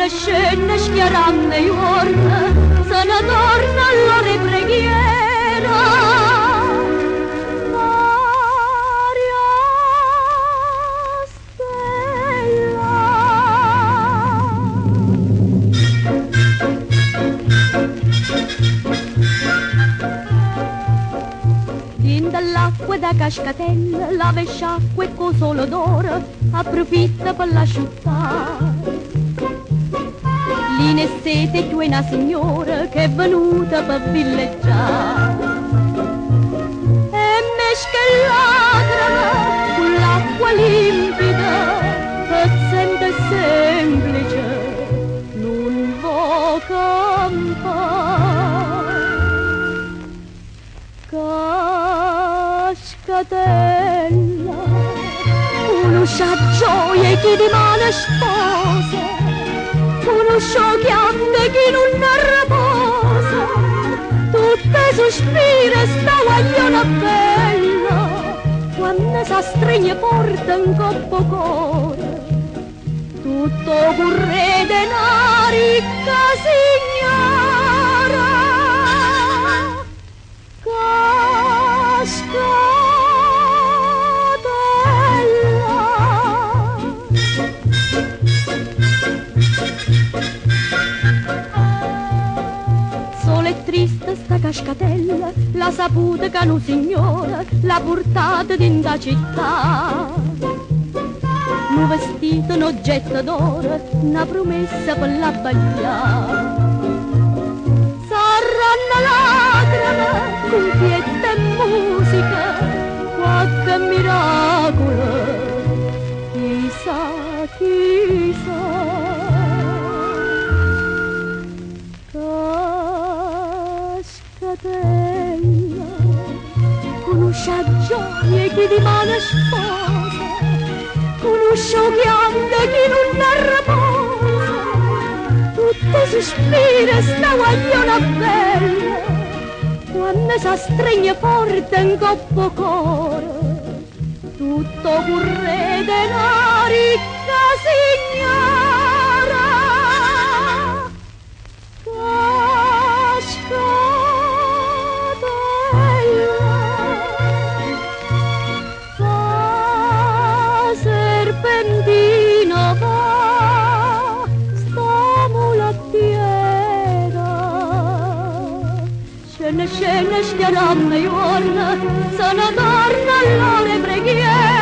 scene schiaranno i giorni, se ne torna all'ora preghiera. Maria Stella. Din dall'acqua da cascatella, lava e sciacqua e con solo d'oro, approfitta per l'asciuttare. Line sete tu è una signora che è venuta per villeggiare. E mesche lagrima con l'acqua limpida, pezzente e semplice, non può campare. Cascatella, conosce gioia e chi di male sposa, conosco chiambe chi non riposa, tutte sospira sta guagliona bella, quando si stringe porta un coppo cuore, tutto curre denari che signora. Sola e triste sta cascatella, la saputa che un signora l'ha portata dentro città. Un vestito, un oggetto d'oro, una promessa per la bagliare. Saranno lacrime, cuffietta e musica, qualche miracolo, chissà, chissà. Cascatella, conosce gioia chi di mano sposa, conosce chiambe chi non riposa, tutte sospira sta guagliona bella, quando si stringe forte in coppo cuore, tutto curre denari che signora. Cascatella, fa serpentina, va sta mulattiera. Scene schiaranno i giorni, se ne torna all'ora preghiera.